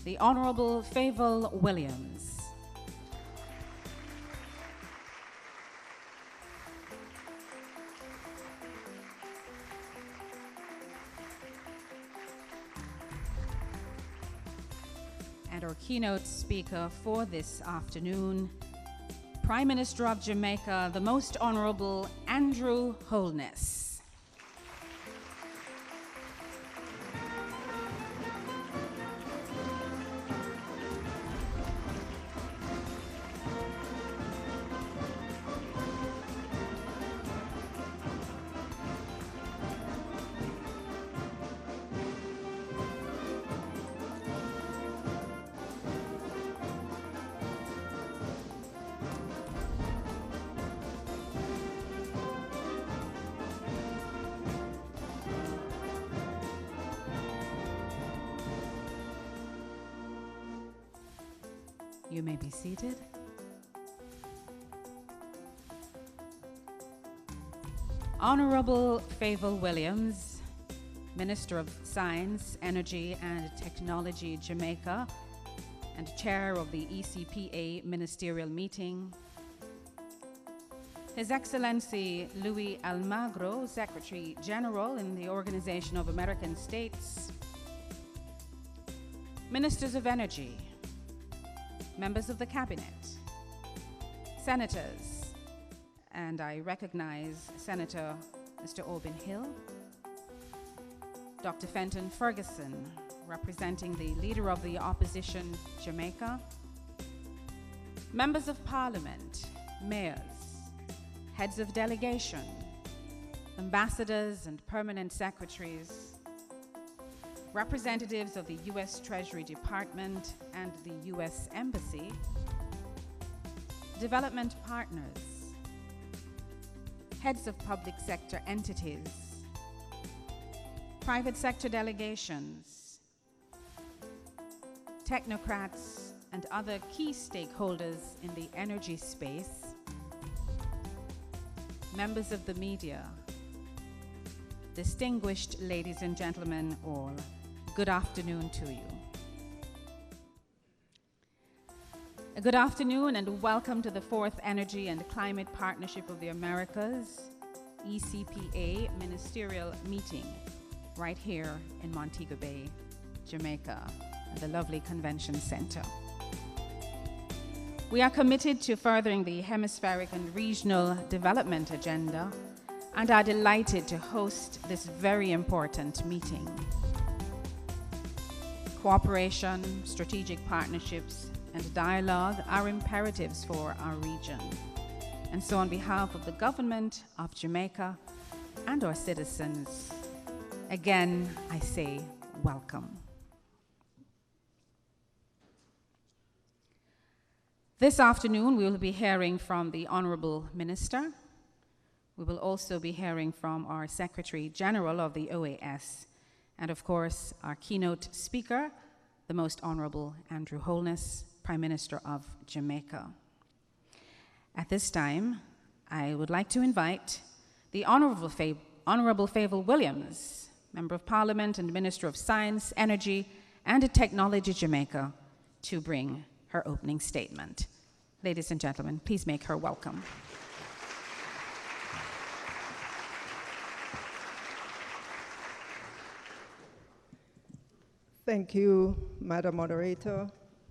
the Honorable Fayval Williams. And our keynote speaker for this afternoon, Prime Minister of Jamaica, the Most Honorable Andrew Holness. You may be seated. Honorable Fayval Williams, Minister of Science, Energy and Technology, Jamaica, and Chair of the ECPA Ministerial Meeting. His Excellency Louis Almagro, Secretary General in the Organization of American States. Ministers of Energy, members of the Cabinet, senators, and I recognize Senator Mr. Auburn Hill, Dr. Fenton Ferguson, representing the Leader of the Opposition, Jamaica, members of Parliament, mayors, heads of delegation, ambassadors and permanent secretaries, representatives of the U.S. Treasury Department and the U.S. Embassy, development partners, heads of public sector entities, private sector delegations, technocrats, and other key stakeholders in the energy space, members of the media, distinguished ladies and gentlemen all, good afternoon to you. Good afternoon and welcome to the 4th Energy and Climate Partnership of the Americas, ECPA Ministerial Meeting, right here in Montego Bay, Jamaica, at the lovely Convention Center. We are committed to furthering the hemispheric and regional development agenda and are delighted to host this very important meeting. Cooperation, strategic partnerships, and dialogue are imperatives for our region. And so on behalf of the government of Jamaica and our citizens, again, I say welcome. This afternoon, we will be hearing from the Honorable Minister. We will also be hearing from our Secretary General of the OAS, and of course, our keynote speaker, the Most Honorable Andrew Holness, Prime Minister of Jamaica. At this time, I would like to invite the Honorable Fayval Williams, Member of Parliament and Minister of Science, Energy and Technology, Jamaica, to bring her opening statement. Ladies and gentlemen, please make her welcome. Thank you, Madam Moderator.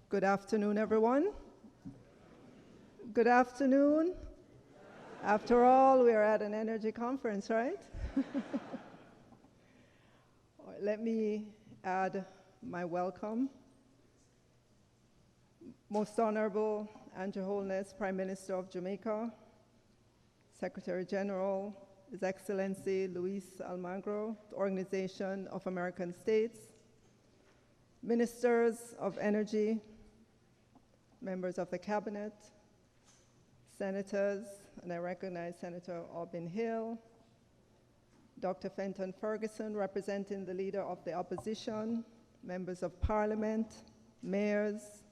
Good afternoon, everyone. Good afternoon. After all, we are at an energy conference, right? Let me add my welcome. Most Honorable Andrew Holness, Prime Minister of Jamaica, Secretary General, His Excellency Luis Almagro, the Organization of American States, Ministers of Energy, members of the Cabinet, senators, and I recognize Senator Auburn Hill, Dr. Fenton Ferguson, representing the Leader of the Opposition, members of Parliament, mayors,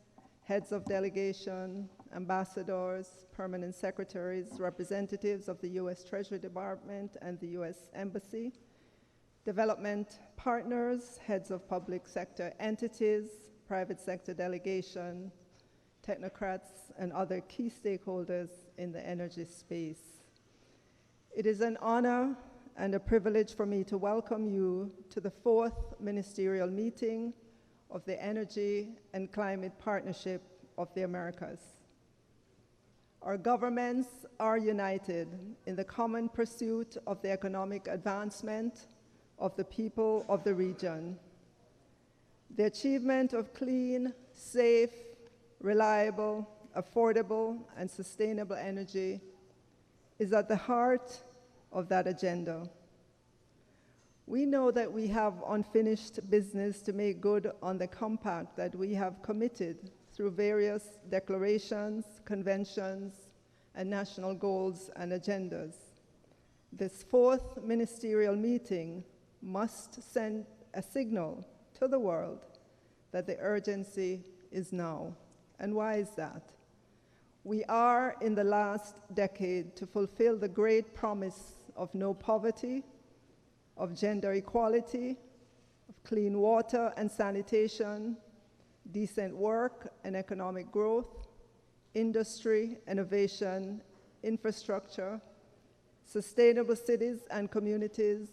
heads of delegation, ambassadors, permanent secretaries, representatives of the U.S. Treasury Department and the U.S. Embassy, development partners, heads of public sector entities, private sector delegation, technocrats, and other key stakeholders in the energy space. It is an honor and a privilege for me to welcome you to the 4th ministerial meeting of the Energy and Climate Partnership of the Americas. Our governments are united in the common pursuit of the economic advancement of the people of the region. The achievement of clean, safe, reliable, affordable, and sustainable energy is at the heart of that agenda. We know that we have unfinished business to make good on the compact that we have committed through various declarations, conventions, and national goals and agendas. This 4th ministerial meeting must send a signal to the world that the urgency is now. And why is that? We are in the last decade to fulfill the great promise of no poverty, of gender equality, of clean water and sanitation, decent work and economic growth, industry, innovation, infrastructure, sustainable cities and communities,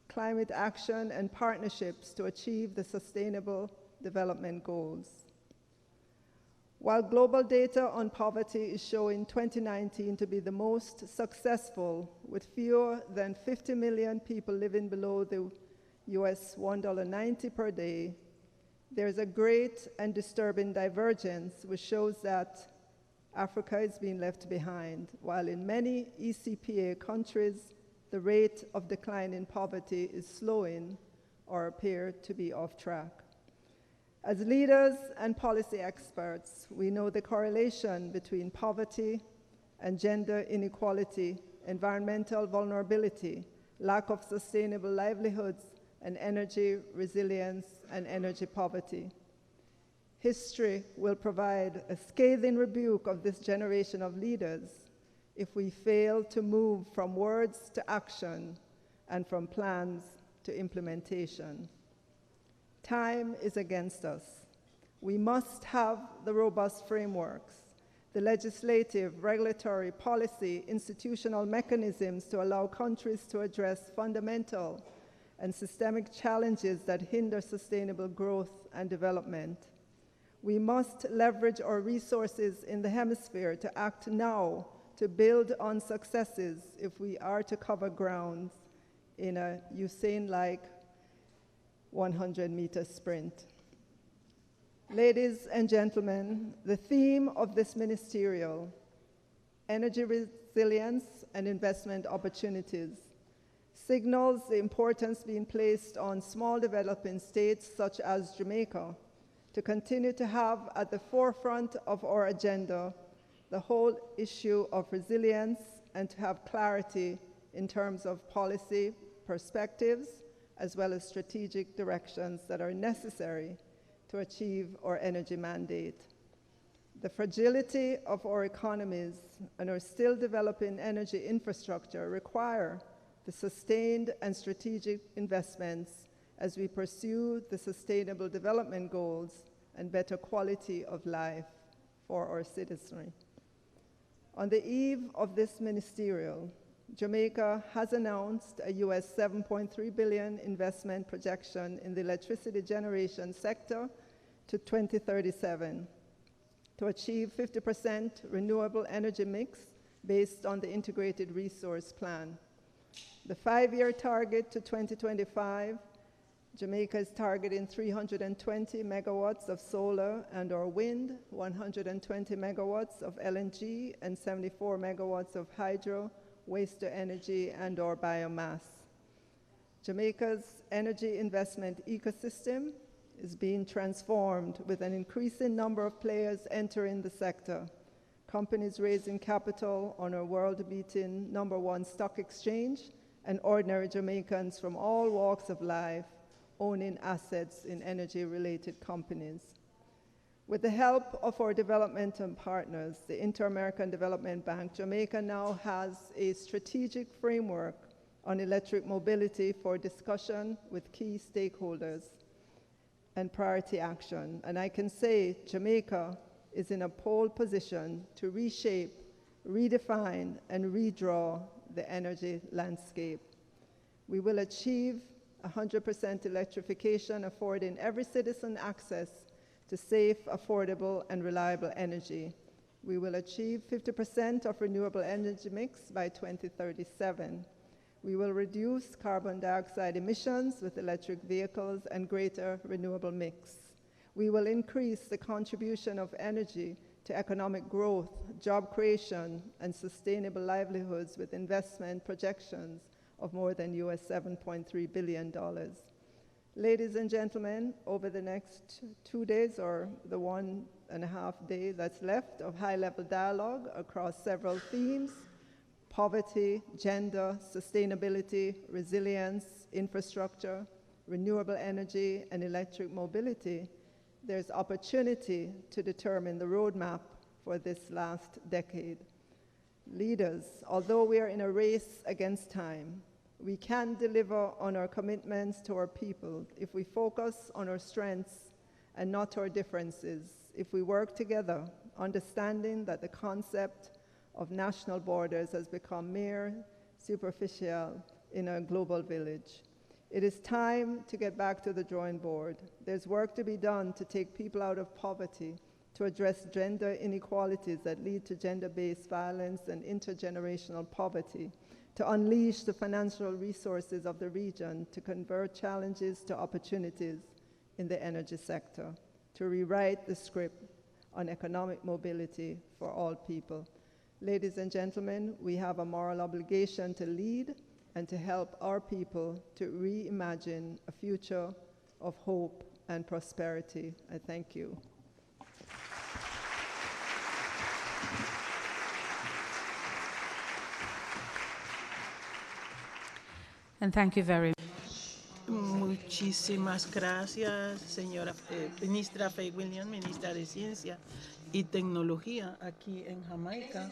climate action, and partnerships to achieve the Sustainable Development Goals. While global data on poverty is showing 2019 to be the most successful, with fewer than 50 million people living below the US $1.90 per day, there is a great and disturbing divergence which shows that Africa is being left behind, while in many ECPA countries, the rate of decline in poverty is slowing or appear to be off track. As leaders and policy experts, we know the correlation between poverty and gender inequality, environmental vulnerability, lack of sustainable livelihoods, and energy resilience and energy poverty. History will provide a scathing rebuke of this generation of leaders if we fail to move from words to action and from plans to implementation. Time is against us. We must have the robust frameworks, the legislative, regulatory, policy, institutional mechanisms to allow countries to address fundamental and systemic challenges that hinder sustainable growth and development. We must leverage our resources in the hemisphere to act now to build on successes if we are to cover ground in a Usain-like 100-meter sprint. Ladies and gentlemen, the theme of this ministerial, energy resilience and investment opportunities, signals the importance being placed on small developing states such as Jamaica to continue to have at the forefront of our agenda the whole issue of resilience and to have clarity in terms of policy perspectives as well as strategic directions that are necessary to achieve our energy mandate. The fragility of our economies and our still developing energy infrastructure require the sustained and strategic investments as we pursue the Sustainable Development Goals and better quality of life for our citizenry. On the eve of this ministerial, Jamaica has announced a US $7.3 billion investment projection in the electricity generation sector to 2037 to achieve 50% renewable energy mix based on the Integrated Resource Plan. The 5-year target to 2025, Jamaica is targeting 320 megawatts of solar and or wind, 120 megawatts of LNG, and 74 megawatts of hydro, waste-to-energy, and or biomass. Jamaica's energy investment ecosystem is being transformed with an increasing number of players entering the sector. Companies raising capital on our world-beating #1 stock exchange, and ordinary Jamaicans from all walks of life owning assets in energy-related companies. With the help of our developmental partners, the Inter-American Development Bank, Jamaica now has a strategic framework on electric mobility for discussion with key stakeholders. and priority action. And I can say Jamaica is in a pole position to reshape, redefine, and redraw the energy landscape. We will achieve 100% electrification, affording every citizen access to safe, affordable, and reliable energy. We will achieve 50% of renewable energy mix by 2037. We will reduce carbon dioxide emissions with electric vehicles and greater renewable mix. We will increase the contribution of energy to economic growth, job creation, and sustainable livelihoods with investment projections of more than US $7.3 billion. Ladies and gentlemen, over the next 2 days, or the 1.5 days that's left of high-level dialogue across several themes: poverty, gender, sustainability, resilience, infrastructure, renewable energy, and electric mobility, there's opportunity to determine the roadmap for this last decade. Leaders, although we are in a race against time, we can deliver on our commitments to our people if we focus on our strengths and not our differences, if we work together, understanding that the concept of national borders has become mere superficial in a global village. It is time to get back to the drawing board. There's work to be done to take people out of poverty, to address gender inequalities that lead to gender-based violence and intergenerational poverty, to unleash the financial resources of the region, to convert challenges to opportunities in the energy sector, to rewrite the script on economic mobility for all people. Ladies and gentlemen, we have a moral obligation to lead and to help our people to reimagine a future of hope and prosperity. I thank you. And thank you very much. Muchísimas gracias, señora ministra Fayval, ministra de Ciencia y Tecnología aquí en Jamaica.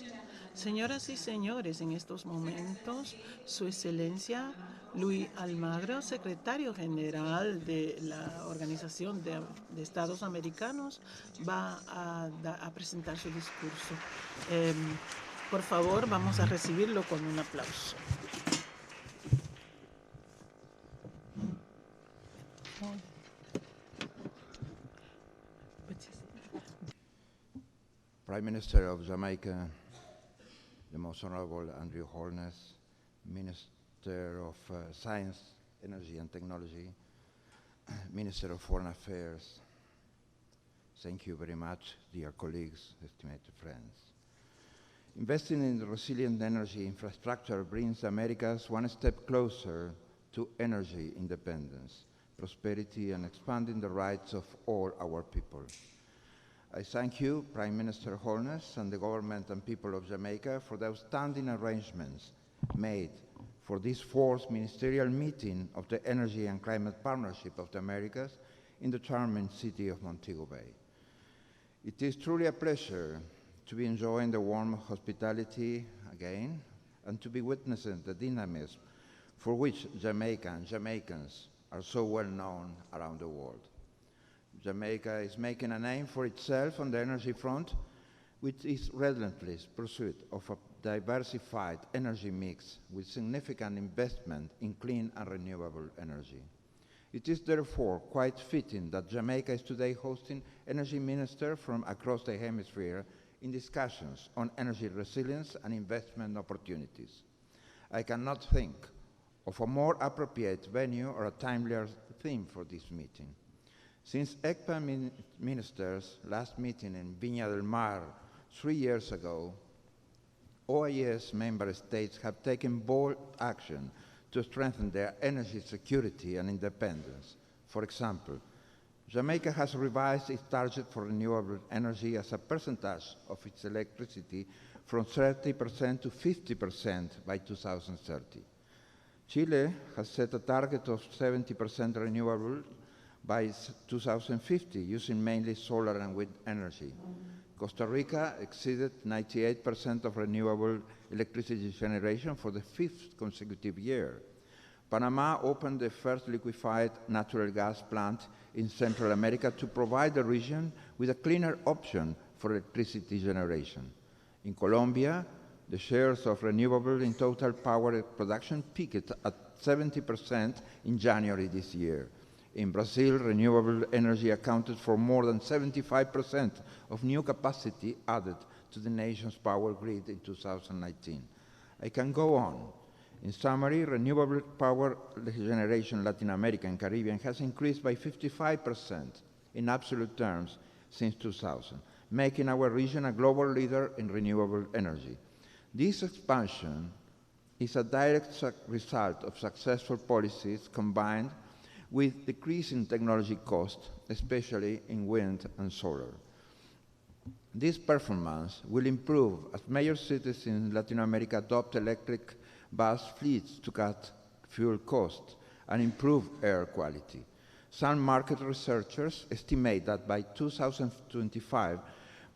Señoras y señores, en estos momentos, Su Excelencia Luis Almagro, secretario general de la Organización de Estados Americanos, va a presentar su discurso. Por favor, vamos a recibirlo con un aplauso. Prime Minister of Jamaica, the Most Honorable Andrew Holness, Minister of Science, Energy and Technology, Minister of Foreign Affairs, thank you very much, dear colleagues, estimated friends. Investing in resilient energy infrastructure brings Americas one step closer to energy independence, prosperity, and expanding the rights of all our people. I thank you, Prime Minister Holness, and the government and people of Jamaica for the outstanding arrangements made for this fourth ministerial meeting of the Energy and Climate Partnership of the Americas in the charming city of Montego Bay. It is truly a pleasure to be enjoying the warm hospitality again and to be witnessing the dynamism for which Jamaica and Jamaicans are so well known around the world. Jamaica is making a name for itself on the energy front with its relentless pursuit of a diversified energy mix with significant investment in clean and renewable energy. It is therefore quite fitting that Jamaica is today hosting energy ministers from across the hemisphere in discussions on energy resilience and investment opportunities. I cannot think of a more appropriate venue or a timelier theme for this meeting. Since ECPA ministers' last meeting in Viña del Mar 3 years ago, OIS member states have taken bold action to strengthen their energy security and independence. For example, Jamaica has revised its target for renewable energy as a percentage of its electricity from 30% to 50% by 2030. Chile has set a target of 70% renewable by 2050, using mainly solar and wind energy. Costa Rica exceeded 98% of renewable electricity generation for the 5th consecutive year. Panama opened the first liquefied natural gas plant in Central America to provide the region with a cleaner option for electricity generation. In Colombia, the shares of renewable in total power production peaked at 70% in January this year. In Brazil, renewable energy accounted for more than 75% of new capacity added to the nation's power grid in 2019. I can go on. In summary, renewable power generation in Latin America and Caribbean has increased by 55% in absolute terms since 2000, making our region a global leader in renewable energy. This expansion is a direct result of successful policies combined with decreasing technology costs, especially in wind and solar. This performance will improve as major cities in Latin America adopt electric bus fleets to cut fuel costs and improve air quality. Some market researchers estimate that by 2025,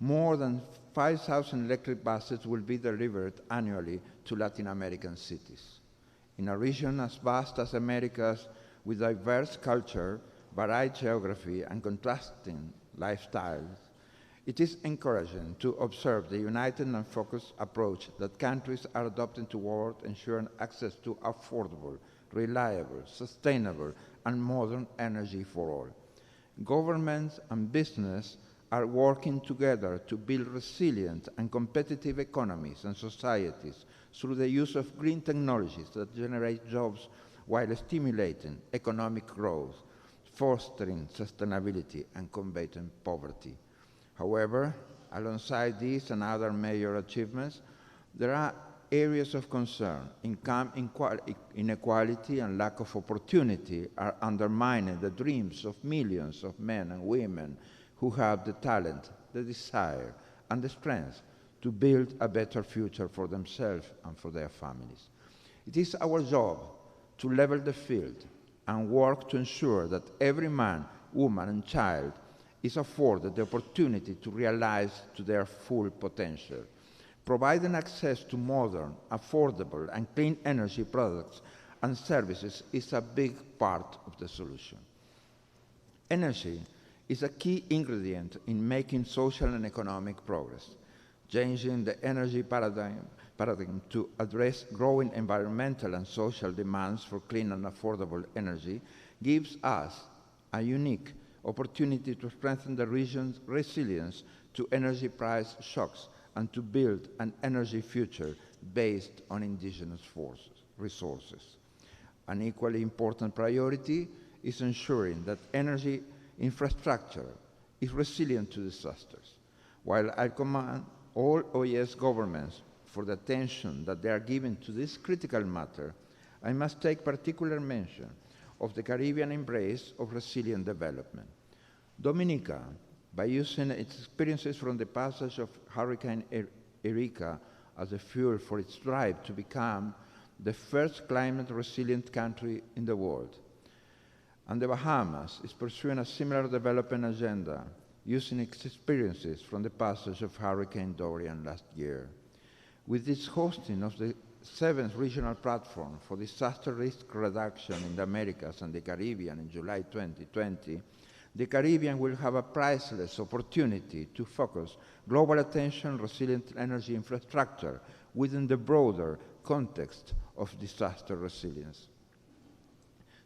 more than 5,000 electric buses will be delivered annually to Latin American cities. In a region as vast as America's, with diverse culture, varied geography, and contrasting lifestyles, it is encouraging to observe the united and focused approach that countries are adopting toward ensuring access to affordable, reliable, sustainable, and modern energy for all. Governments and business are working together to build resilient and competitive economies and societies through the use of green technologies that generate jobs while stimulating economic growth, fostering sustainability, and combating poverty. However, alongside these and other major achievements, there are areas of concern. Income inequality and lack of opportunity are undermining the dreams of millions of men and women who have the talent, the desire, and the strength to build a better future for themselves and for their families. It is our job to level the field and work to ensure that every man, woman, and child is afforded the opportunity to realize to their full potential. Providing access to modern, affordable, and clean energy products and services is a big part of the solution. Energy is a key ingredient in making social and economic progress. Changing the energy paradigm to address growing environmental and social demands for clean and affordable energy gives us a unique opportunity to strengthen the region's resilience to energy price shocks and to build an energy future based on indigenous resources. An equally important priority is ensuring that energy infrastructure is resilient to disasters. While I commend all OES governments for the attention that they are giving to this critical matter, I must take particular mention of the Caribbean embrace of resilient development. Dominica, by using its experiences from the passage of Hurricane Erika as a fuel for its drive to become the first climate-resilient country in the world. And the Bahamas is pursuing a similar development agenda, using its experiences from the passage of Hurricane Dorian last year. With its hosting of the 7th Regional Platform for Disaster Risk Reduction in the Americas and the Caribbean in July 2020, the Caribbean will have a priceless opportunity to focus global attention on resilient energy infrastructure within the broader context of disaster resilience.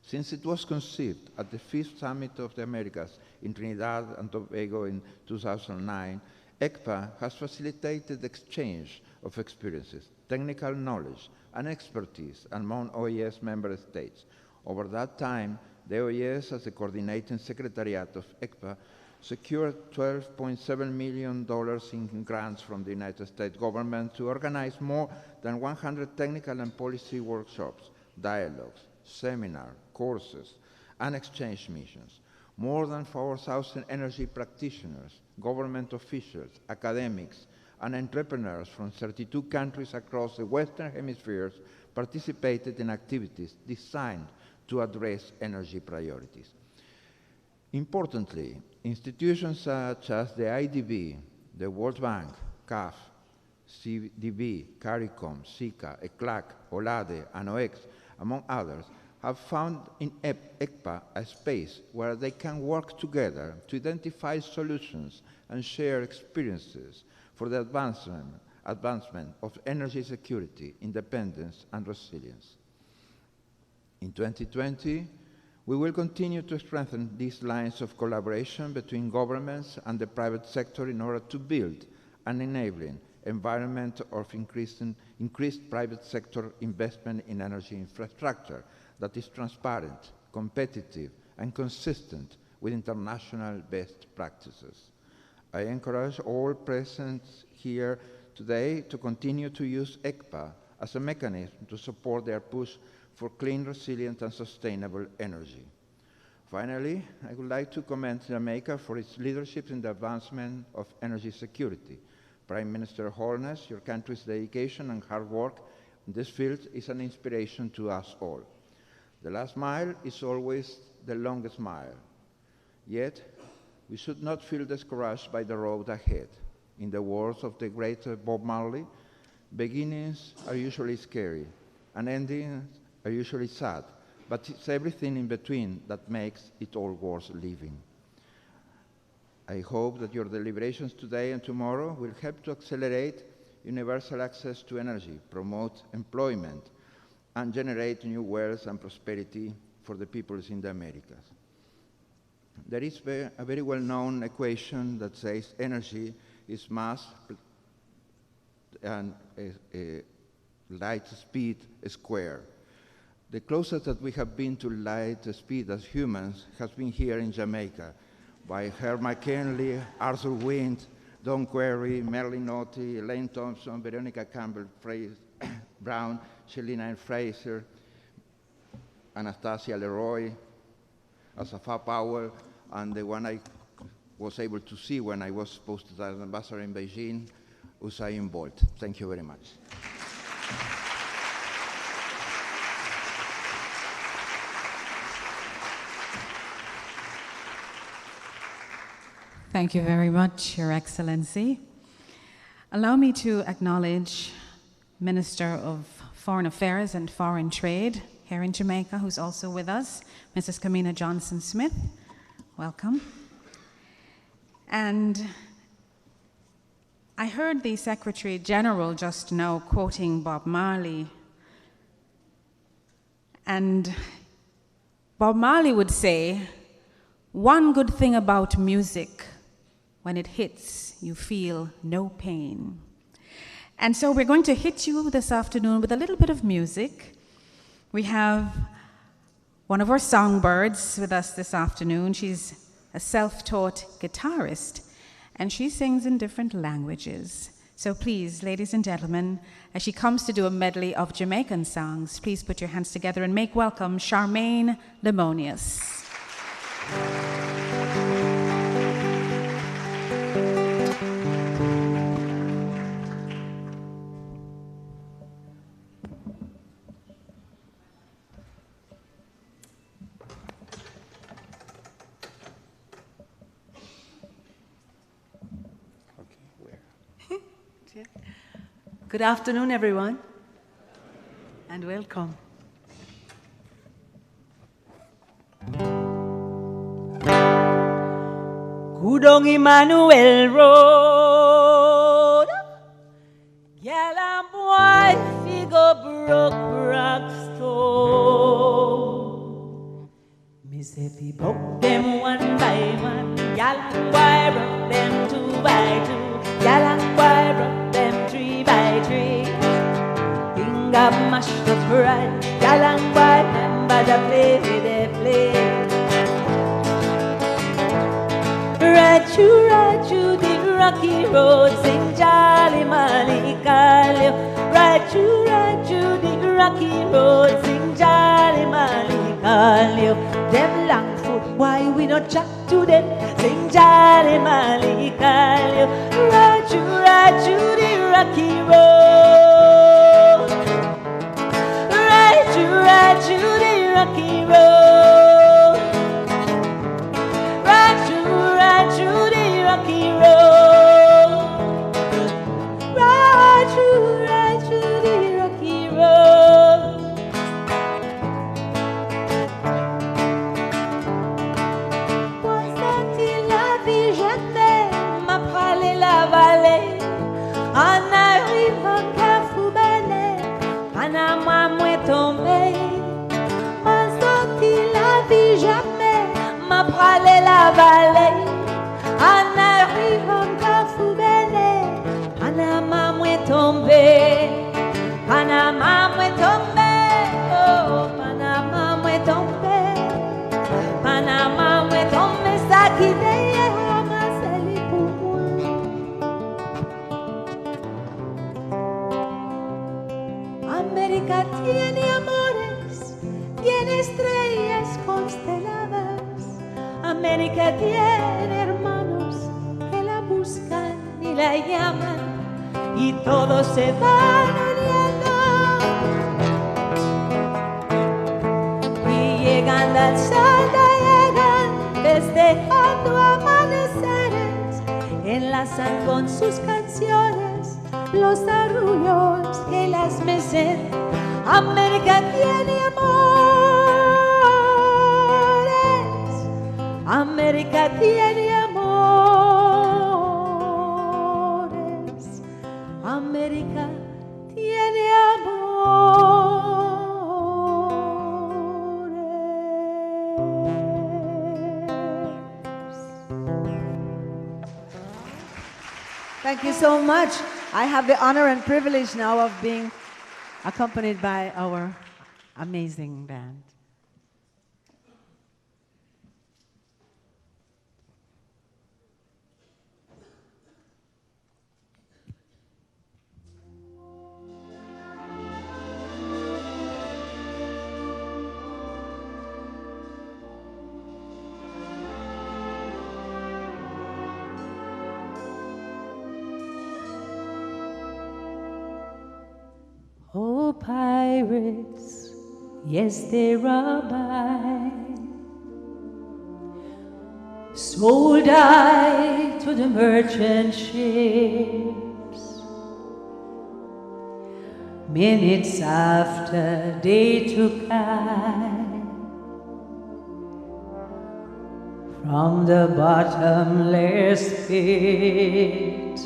Since it was conceived at the 5th Summit of the Americas in Trinidad and Tobago in 2009, ECPA has facilitated the exchange of experiences, technical knowledge, and expertise among OES member states. Over that time, the OES, as the coordinating secretariat of ECPA, secured $12.7 million in grants from the United States government to organize more than 100 technical and policy workshops, dialogues, seminars, courses, and exchange missions. More than 4,000 energy practitioners, government officials, academics, and entrepreneurs from 32 countries across the Western Hemisphere participated in activities designed to address energy priorities. Importantly, institutions such as the IDB, the World Bank, CAF, CDB, CARICOM, SICA, ECLAC, OLADE, and OEX, among others, have found in ECPA a space where they can work together to identify solutions and share experiences for the advancement of energy security, independence, and resilience. In 2020, we will continue to strengthen these lines of collaboration between governments and the private sector in order to build an enabling environment of increased private sector investment in energy infrastructure that is transparent, competitive, and consistent with international best practices. I encourage all present here today to continue to use ECPA as a mechanism to support their push for clean, resilient, and sustainable energy. Finally, I would like to commend Jamaica for its leadership in the advancement of energy security. Prime Minister Holness, your country's dedication and hard work in this field is an inspiration to us all. The last mile is always the longest mile. Yet, we should not feel discouraged by the road ahead. In the words of the great Bob Marley, beginnings are usually scary, and endings are usually sad, but it's everything in between that makes it all worth living. I hope that your deliberations today and tomorrow will help to accelerate universal access to energy, promote employment, and generate new wealth and prosperity for the peoples in the Americas. There is a very well-known equation that says energy is mass and light speed squared. The closest that we have been to light speed as humans has been here in Jamaica by Herb McKinley, Arthur Wint, Don Querry, Merlin Otti, Elaine Thompson, Veronica Campbell Brown, Shelina Fraser, Anastasia Leroy, Asafa Powell, and the one I was able to see when I was posted as ambassador in Beijing, Usain Bolt. Thank you very much. Thank you very much, Your Excellency. Allow me to acknowledge Minister of Foreign Affairs and Foreign Trade here in Jamaica, who's also with us, Mrs. Kamina Johnson-Smith. Welcome. And I heard the Secretary General just now quoting Bob Marley. And Bob Marley would say, "One good thing about music, when it hits, you feel no pain." And so we're going to hit you this afternoon with a little bit of music. We have one of our songbirds with us this afternoon. She's a self-taught guitarist, and she sings in different languages. So please, ladies and gentlemen, as she comes to do a medley of Jamaican songs, please put your hands together and make welcome Charmaine Lemonius. Good afternoon, everyone, and welcome. Kudong Emmanuel Road, Yalla boy figure broke Rockstone. Me say fi broke them one by one, Yalla boy broke them two by two, Yalla boy broke them three by three. Finger mash up right, Yalla boy remember the play they play. Raju, the rocky road, sing jolly Mali Kalio. Raju, the rocky road, sing jolly Mali Kalio. Them long foot, why we not chat to them? Sing jolly Mali Kalio. Raju, the rocky road. Raju, the rocky road. Raju, the rocky road. Raju, the rocky road. râler la vallée, en arrivant à Foubelle, Panama m'est tombé, Panama m'est tombé, oh, Panama m'est tombé, Panama m'est tombé, ça qui d'ailleurs ramassé pour moi. América tiene amores, tiene estrellas consteladas. América tiene hermanos que la buscan y la llaman y todos se van uniendo. Y llegando al sol llegan festejando amaneceres, enlazan con sus canciones los arrullos que las mecen. América tiene amores, América tiene amores, América tiene amores. Thank you so much. I have the honor and privilege now of being accompanied by our amazing band. Oh, pirates, yes, they are by. Sold I to the merchant ships. Minutes after they took I from the bottomless pit,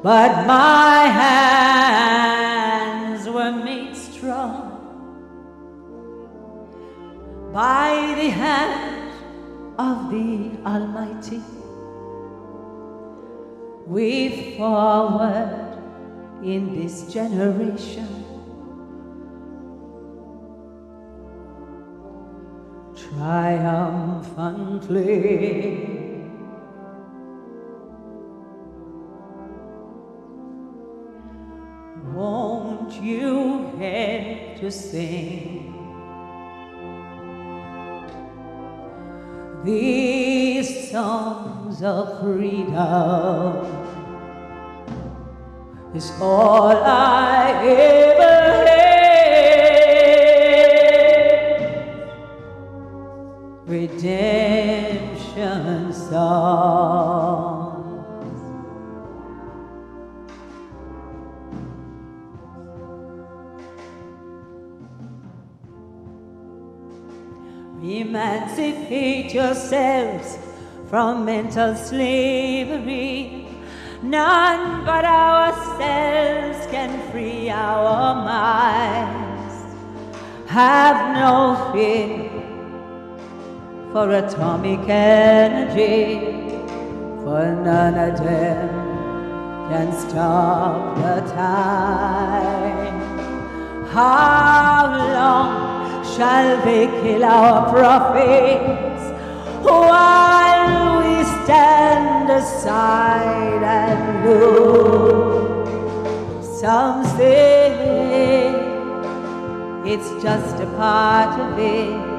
but my hands were made strong by the hand of the Almighty. We forward in this generation, triumphantly. Won't you help to sing these songs of freedom? Is all I ever had. Redemption songs. Emancipate yourselves from mental slavery. None but ourselves can free our minds. Have no fear for atomic energy, for none of them can stop the time. How long shall they kill our prophets while we stand aside and look? Some say it's just a part of it.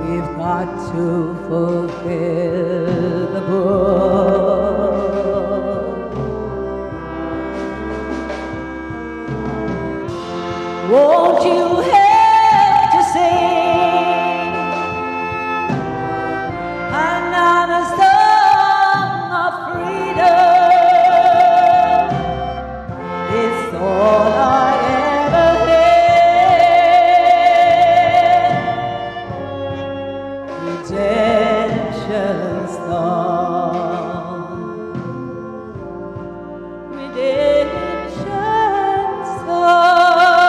We've got to fulfill the book. Won't you help to sing another song of freedom? It's all I ever had. Redemption song. Redemption song.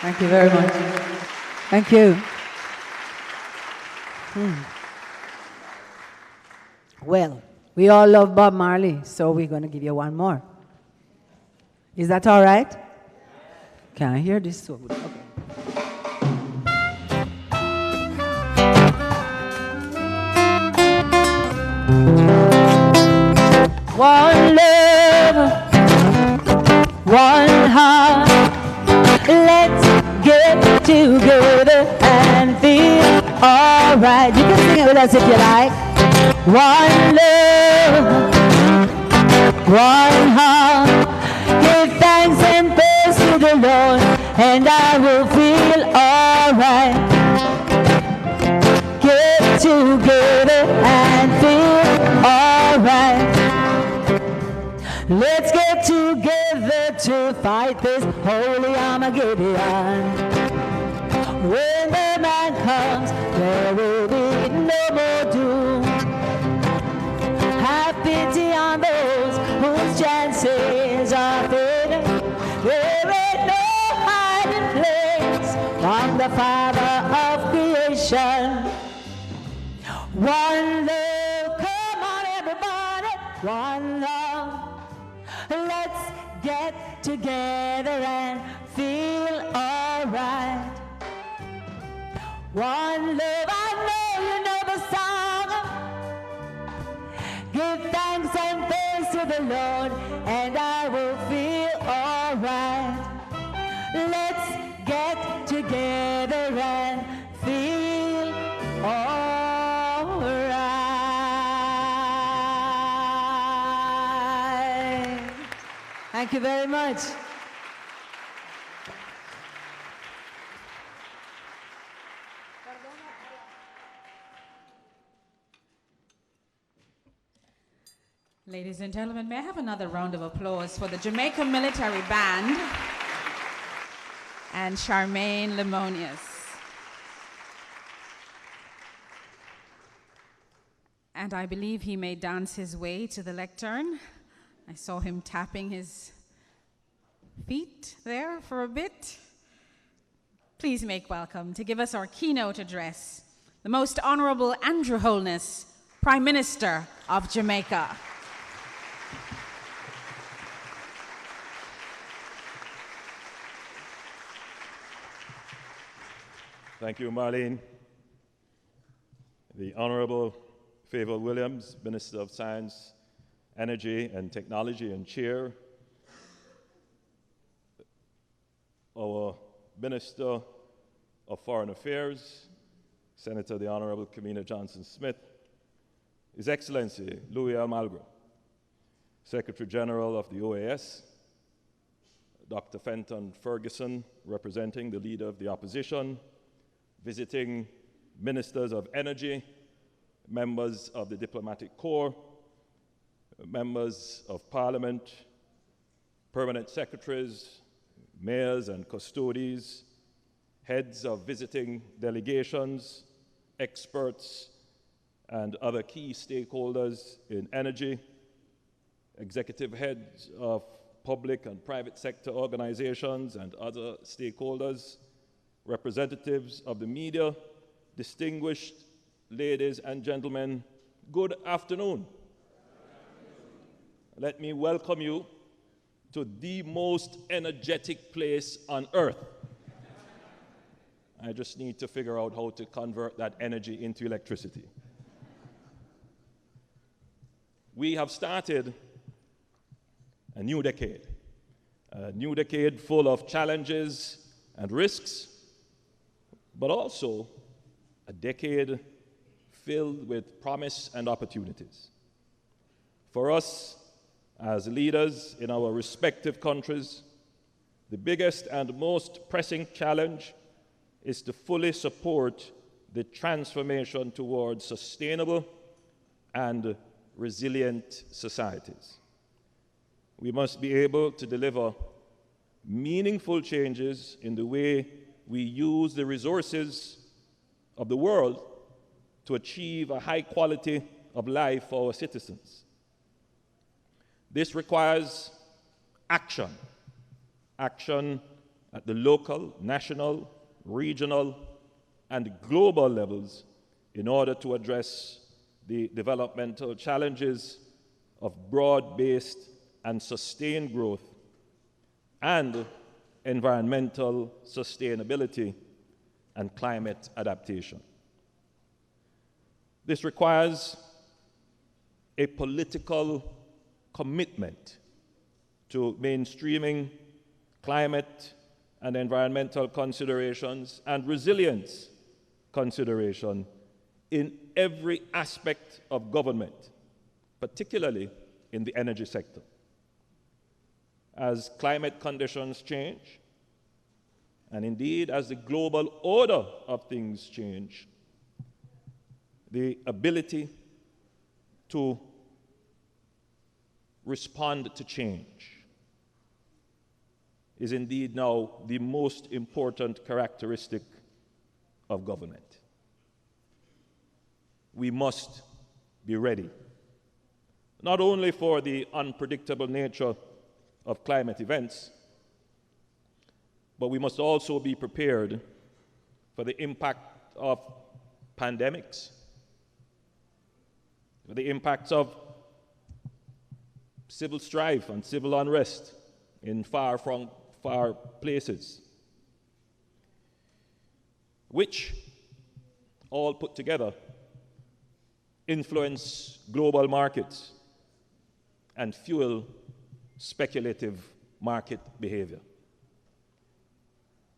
Thank you very much. Thank you. Well, we all love Bob Marley, so we're going to give you one more. Is that all right? Can I hear this? So good. Okay. One love, one heart. Let's get together and feel alright. You can sing it with us if you like. One love, one heart. Give thanks and praise to the Lord, and I will feel alright. Get together and feel alright. Let's get together to fight this holy Armageddon. When the man comes, there will be no more doom. Have pity on those whose chances are fading. There ain't no hiding place from the Father of creation. One love, come on everybody, one love. Let's get together and feel alright. One love, I know you know the song. Give thanks and praise to the Lord, and I will feel alright. Let's get together and feel alright. Thank you very much. Ladies and gentlemen, may I have another round of applause for the Jamaica Military Band and Charmaine Lemonius. And I believe he may dance his way to the lectern. I saw him tapping his feet there for a bit. Please make welcome to give us our keynote address, the Most Honorable Andrew Holness, Prime Minister of Jamaica. Thank you, Marlene. The Honorable Fayval Williams, Minister of Science, Energy and Technology and Chair. Our Minister of Foreign Affairs, Senator the Honorable Kamina Johnson-Smith. His Excellency Louis Almagro, Secretary General of the OAS. Dr. Fenton Ferguson, representing the Leader of the Opposition. Visiting Ministers of Energy, members of the Diplomatic Corps, members of Parliament, permanent secretaries, mayors and custodies, heads of visiting delegations, experts, and other key stakeholders in energy, executive heads of public and private sector organizations and other stakeholders, representatives of the media, distinguished ladies and gentlemen, good afternoon. Let me welcome you to the most energetic place on earth. I just need to figure out how to convert that energy into electricity. We have started a new decade full of challenges and risks, but also a decade filled with promise and opportunities. For us, as leaders in our respective countries, the biggest and most pressing challenge is to fully support the transformation towards sustainable and resilient societies. We must be able to deliver meaningful changes in the way we use the resources of the world to achieve a high quality of life for our citizens. This requires action at the local, national, regional, and global levels in order to address the developmental challenges of broad-based and sustained growth and environmental sustainability and climate adaptation. This requires a political commitment to mainstreaming climate and environmental considerations and resilience consideration in every aspect of government, particularly in the energy sector. As climate conditions change, and indeed as the global order of things change, the ability to respond to change is indeed now the most important characteristic of government. We must be ready, not only for the unpredictable nature of climate events, but we must also be prepared for the impact of pandemics, for the impacts of civil strife and civil unrest in far places, which all put together influence global markets and fuel speculative market behavior.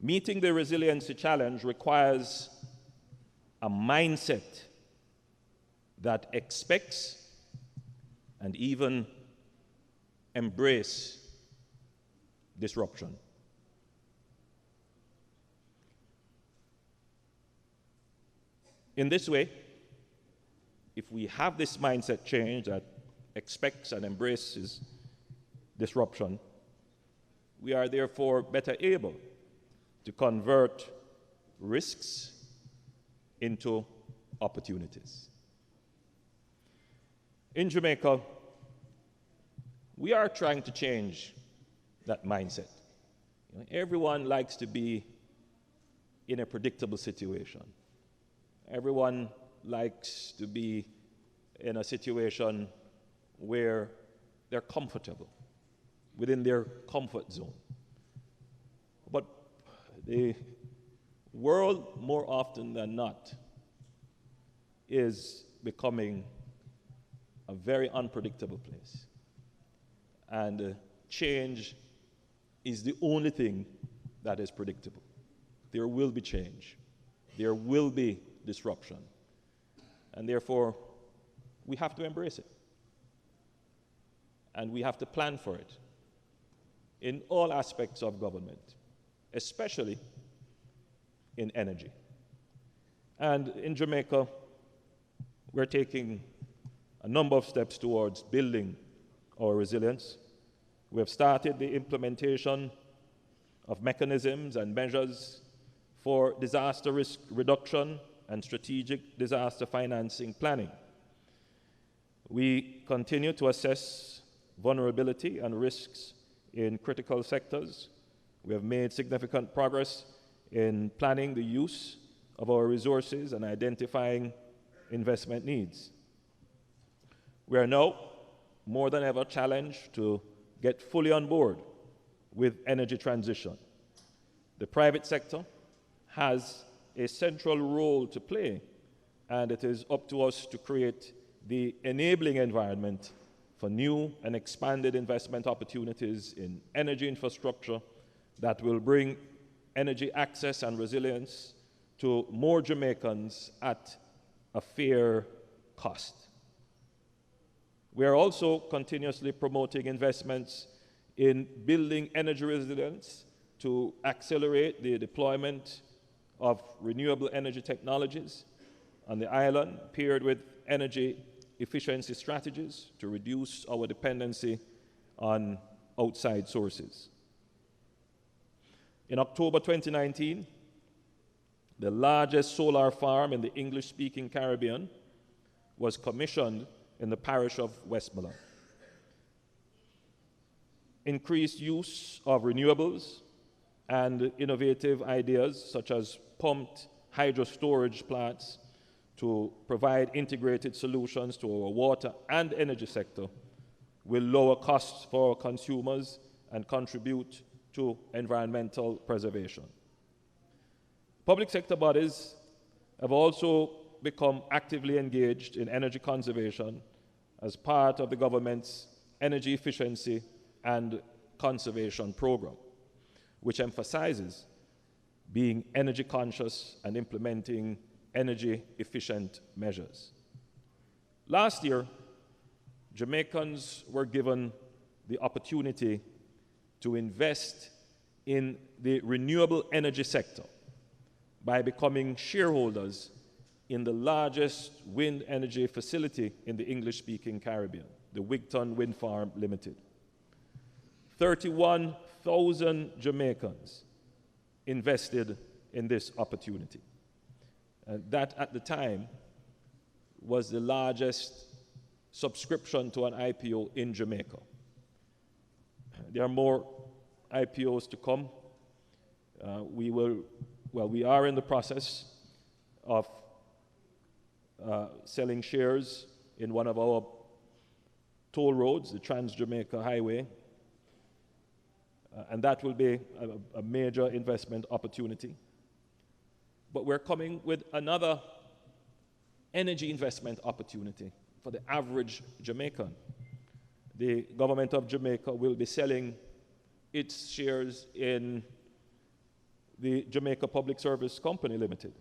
Meeting the resiliency challenge requires a mindset that expects and even embrace disruption. In this way, if we have this mindset change that expects and embraces disruption, we are therefore better able to convert risks into opportunities. In Jamaica, we are trying to change that mindset. Everyone likes to be in a predictable situation. Everyone likes to be in a situation where they're comfortable, within their comfort zone. But the world, more often than not, is becoming a very unpredictable place. And change is the only thing that is predictable. There will be change. There will be disruption. And therefore, we have to embrace it. And we have to plan for it in all aspects of government, especially in energy. And in Jamaica, we're taking a number of steps towards building our resilience. We have started the implementation of mechanisms and measures for disaster risk reduction and strategic disaster financing planning. We continue to assess vulnerability and risks in critical sectors. We have made significant progress in planning the use of our resources and identifying investment needs. We are now more than ever challenged to get fully on board with energy transition. The private sector has a central role to play, and it is up to us to create the enabling environment for new and expanded investment opportunities in energy infrastructure that will bring energy access and resilience to more Jamaicans at a fair cost. We are also continuously promoting investments in building energy resilience to accelerate the deployment of renewable energy technologies on the island, paired with energy efficiency strategies to reduce our dependency on outside sources. In October 2019, the largest solar farm in the English-speaking Caribbean was commissioned in the parish of Westmoreland. Increased use of renewables and innovative ideas such as pumped hydro storage plants to provide integrated solutions to our water and energy sector will lower costs for consumers and contribute to environmental preservation. Public sector bodies have also become actively engaged in energy conservation as part of the government's energy efficiency and conservation program, which emphasizes being energy conscious and implementing energy efficient measures. Last year, Jamaicans were given the opportunity to invest in the renewable energy sector by becoming shareholders in the largest wind energy facility in the English-speaking Caribbean, the Wigton Wind Farm Limited. 31,000 Jamaicans invested in this opportunity. That at the time was the largest subscription to an IPO in Jamaica. There are more IPOs to come. We are in the process of selling shares in one of our toll roads, the Trans-Jamaica Highway, and that will be a major investment opportunity. But we're coming with another energy investment opportunity for the average Jamaican. The government of Jamaica will be selling its shares in the Jamaica Public Service Company Limited.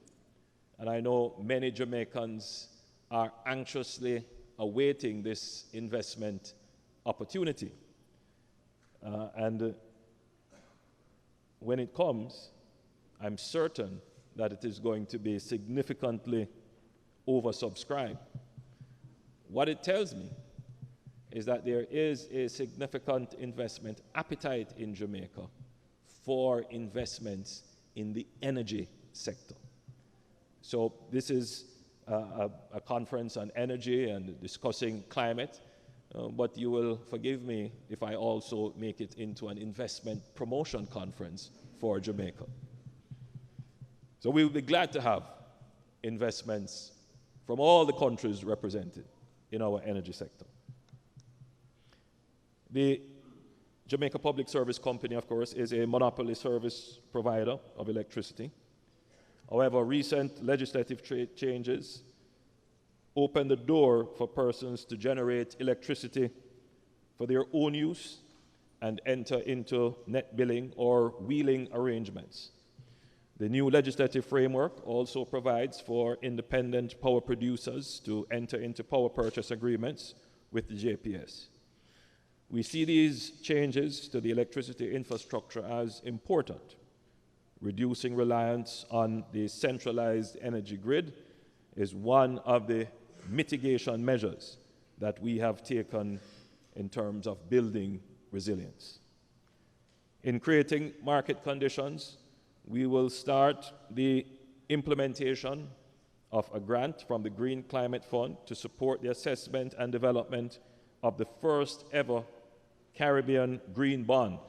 And I know many Jamaicans are anxiously awaiting this investment opportunity. And when it comes, I'm certain that it is going to be significantly oversubscribed. What it tells me is that there is a significant investment appetite in Jamaica for investments in the energy sector. So this is a conference on energy and discussing climate, but you will forgive me if I also make it into an investment promotion conference for Jamaica. So we will be glad to have investments from all the countries represented in our energy sector. The Jamaica Public Service Company, of course, is a monopoly service provider of electricity. However, recent legislative changes open the door for persons to generate electricity for their own use and enter into net billing or wheeling arrangements. The new legislative framework also provides for independent power producers to enter into power purchase agreements with the JPS. We see these changes to the electricity infrastructure as important. Reducing reliance on the centralized energy grid is one of the mitigation measures that we have taken in terms of building resilience. In creating market conditions, we will start the implementation of a grant from the Green Climate Fund to support the assessment and development of the first ever Caribbean green bond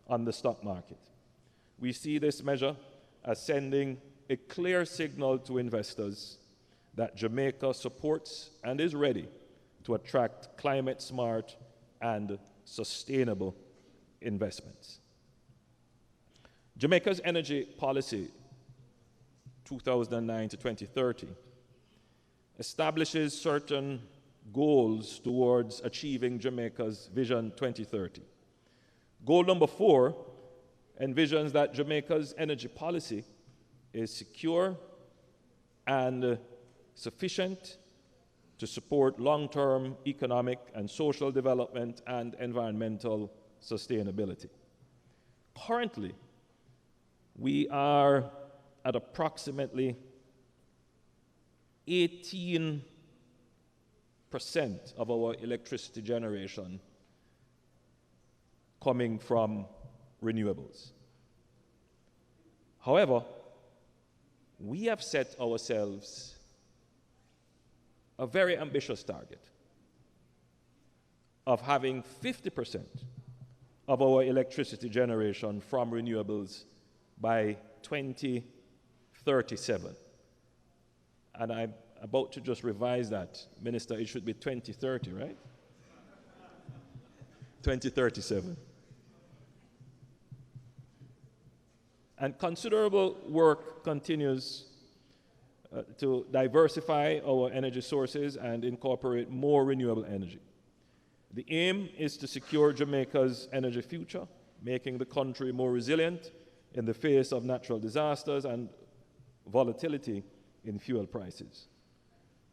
on the stock market. We see this measure as sending a clear signal to investors that Jamaica supports and is ready to attract climate-smart and sustainable investments. Jamaica's energy policy, 2009 to 2030, establishes certain goals towards achieving Jamaica's Vision 2030. Goal number 4 envisions that Jamaica's energy policy is secure and sufficient to support long-term economic and social development and environmental sustainability. Currently, we are at approximately 18% of our electricity generation coming from renewables. However, we have set ourselves a very ambitious target of having 50% of our electricity generation from renewables by 2037. And I'm about to just revise that. Minister, it should be 2030, right? 2037. And considerable work continues to diversify our energy sources and incorporate more renewable energy. The aim is to secure Jamaica's energy future, making the country more resilient in the face of natural disasters and volatility in fuel prices.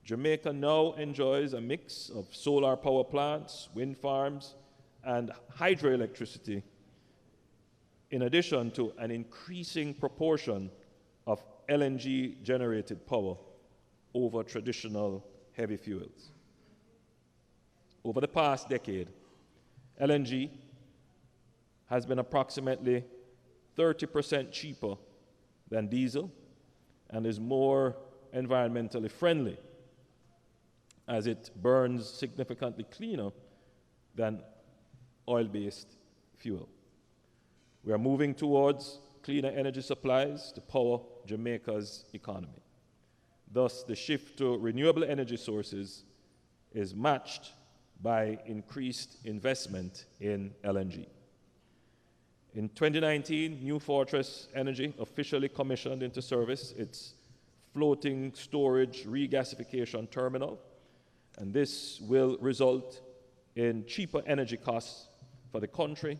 Jamaica now enjoys a mix of solar power plants, wind farms, and hydroelectricity, in addition to an increasing proportion of LNG-generated power over traditional heavy fuels. Over the past decade, LNG has been approximately 30% cheaper than diesel and is more environmentally friendly as it burns significantly cleaner than oil-based fuel. We are moving towards cleaner energy supplies to power Jamaica's economy. Thus, the shift to renewable energy sources is matched by increased investment in LNG. In 2019, New Fortress Energy officially commissioned into service its floating storage regasification terminal, and this will result in cheaper energy costs for the country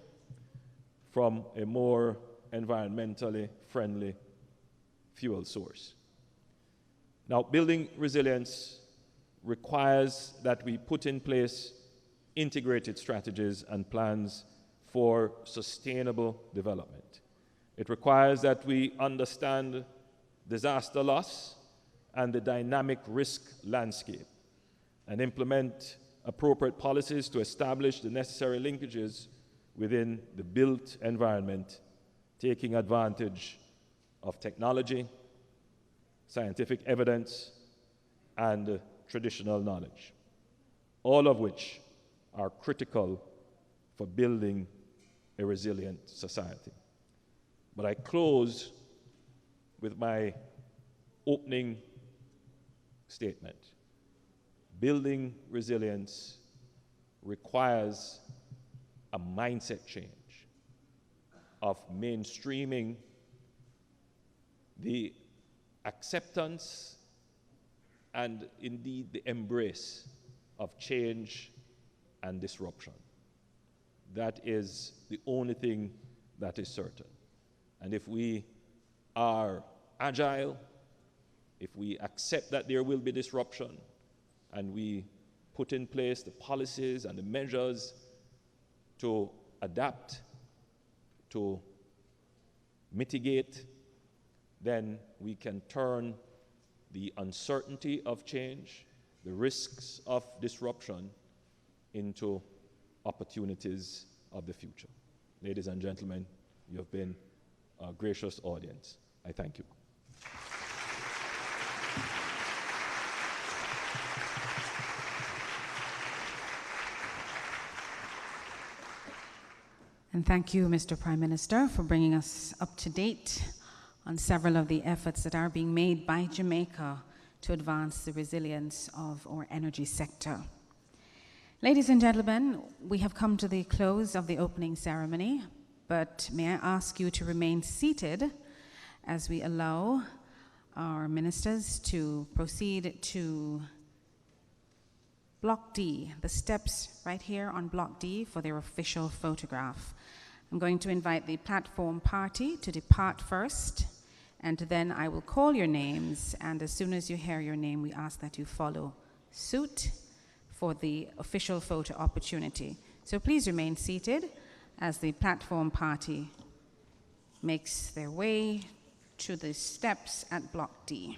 from a more environmentally friendly fuel source. Now, building resilience requires that we put in place integrated strategies and plans for sustainable development. It requires that we understand disaster loss and the dynamic risk landscape and implement appropriate policies to establish the necessary linkages within the built environment, taking advantage of technology, scientific evidence, and traditional knowledge, all of which are critical for building a resilient society. But I close with my opening statement. Building resilience requires a mindset change of mainstreaming the acceptance and indeed the embrace of change and disruption. That is the only thing that is certain. And if we are agile, if we accept that there will be disruption, and we put in place the policies and the measures to adapt, to mitigate, then we can turn the uncertainty of change, the risks of disruption, into opportunities of the future. Ladies and gentlemen, you have been a gracious audience. I thank you. And thank you, Mr. Prime Minister, for bringing us up to date on several of the efforts that are being made by Jamaica to advance the resilience of our energy sector. Ladies and gentlemen, we have come to the close of the opening ceremony, but may I ask you to remain seated as we allow our ministers to proceed to Block D, the steps right here on Block D for their official photograph. I'm going to invite the platform party to depart first, and then I will call your names, and as soon as you hear your name, we ask that you follow suit for the official photo opportunity. So please remain seated as the platform party makes their way to the steps at Block D.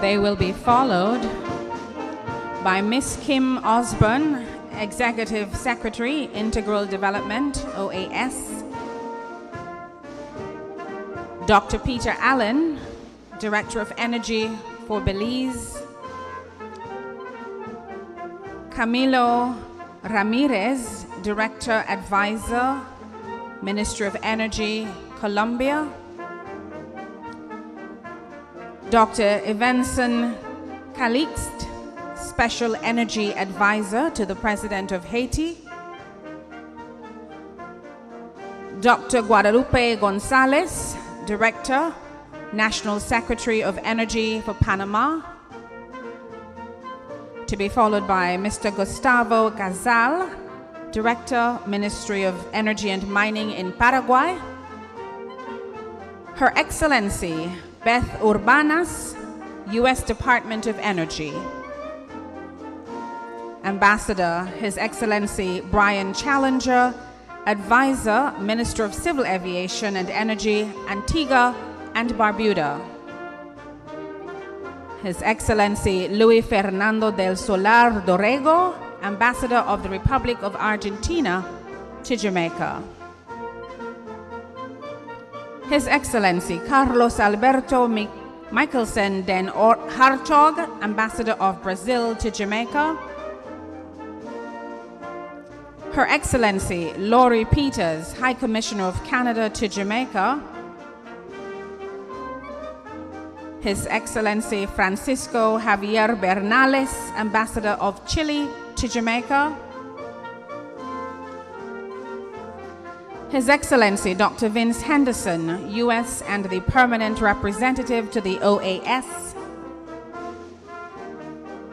They will be followed by Miss Kim Osborne, Executive Secretary, Integral Development, OAS. Dr. Peter Allen, Director of Energy for Belize. Camilo Ramirez, Director Advisor, Ministry of Energy, Colombia. Dr. Evanson Calixte, Special Energy Advisor to the President of Haiti. Dr. Guadalupe Gonzalez, Director, National Secretary of Energy for Panama, to be followed by Mr. Gustavo Gazal, Director, Ministry of Energy and Mining in Paraguay. Her Excellency Beth Urbanas, U.S. Department of Energy. Ambassador, His Excellency Brian Challenger, Advisor, Minister of Civil Aviation and Energy, Antigua and Barbuda. His Excellency Luis Fernando del Solar Dorrego, Ambassador of the Republic of Argentina to Jamaica. His Excellency Carlos Alberto Michelsen den Hartog, Ambassador of Brazil to Jamaica. Her Excellency Laurie Peters, High Commissioner of Canada to Jamaica. His Excellency Francisco Javier Bernales, Ambassador of Chile to Jamaica. His Excellency Dr. Vince Henderson, U.S. and the Permanent Representative to the OAS.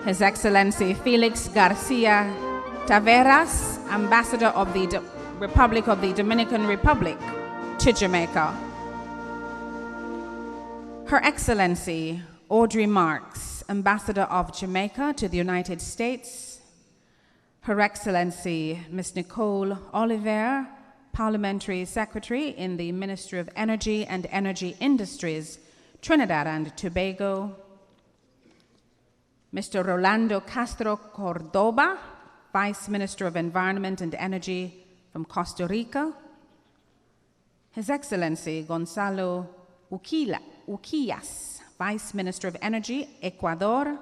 His Excellency Felix Garcia Taveras, Ambassador of the Republic of the Dominican Republic to Jamaica. Her Excellency Audrey Marks, Ambassador of Jamaica to the United States. Her Excellency Ms. Nicole Oliver, Parliamentary Secretary in the Ministry of Energy and Energy Industries, Trinidad and Tobago. Mr. Rolando Castro Cordoba, Vice Minister of Environment and Energy from Costa Rica. His Excellency Gonzalo Uquillas, Vice Minister of Energy, Ecuador.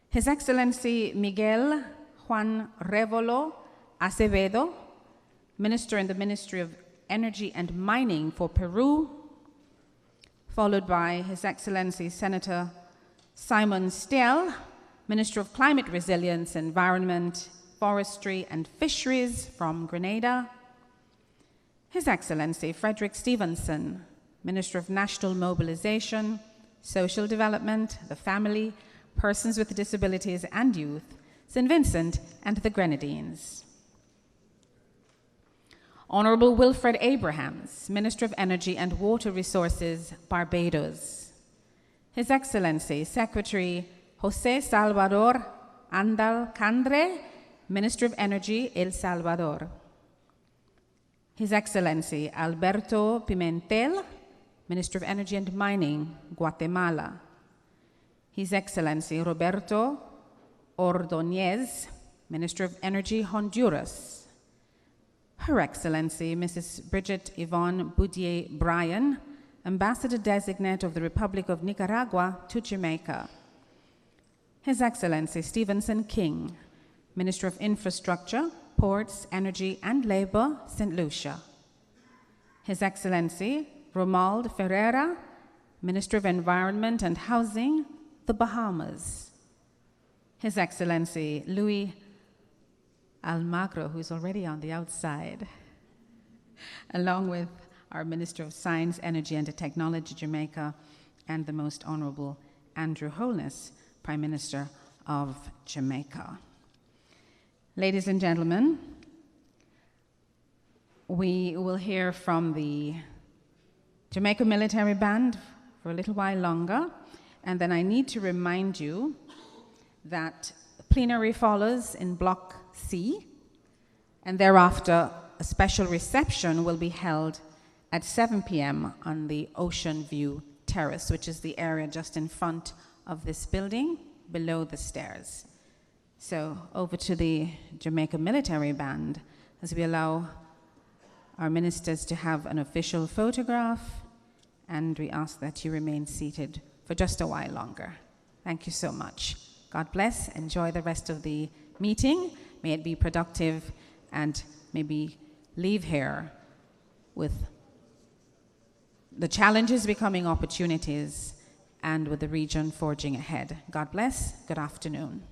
His Excellency Miguel Juan Revolo Acevedo, Minister in the Ministry of Energy and Mining for Peru, followed by His Excellency Senator Simon Stell, Minister of Climate Resilience, Environment, Forestry and Fisheries from Grenada. His Excellency Frederick Stevenson, Minister of National Mobilization, Social Development, the Family, Persons with Disabilities and Youth, St. Vincent and the Grenadines. Honorable Wilfred Abrahams, Minister of Energy and Water Resources, Barbados. His Excellency Secretary José Salvador Andal Candre, Minister of Energy, El Salvador. His Excellency Alberto Pimentel, Minister of Energy and Mining, Guatemala. His Excellency Roberto Ordóñez, Minister of Energy, Honduras. Her Excellency Mrs. Bridget Yvonne Boudier Bryan, Ambassador Designate of the Republic of Nicaragua to Jamaica. His Excellency Stevenson King, Minister of Infrastructure, Ports, Energy and Labor, St. Lucia. His Excellency Romuald Ferreira, Minister of Environment and Housing, the Bahamas. His Excellency Louis Almagro, who's already on the outside, along with our Minister of Science, Energy and Technology, Jamaica, and the Most Honorable Andrew Holness, Prime Minister of Jamaica. Ladies and gentlemen, we will hear from the Jamaica Military Band for a little while longer, and then I need to remind you that the plenary follows in Block C, and thereafter a special reception will be held at 7 p.m. on the Ocean View Terrace, which is the area just in front of this building below the stairs. So over to the Jamaica Military Band as we allow our ministers to have an official photograph, and we ask that you remain seated for just a while longer. Thank you so much. God bless. Enjoy the rest of the meeting. May it be productive, and maybe leave here with the challenges becoming opportunities and with the region forging ahead. God bless. Good afternoon.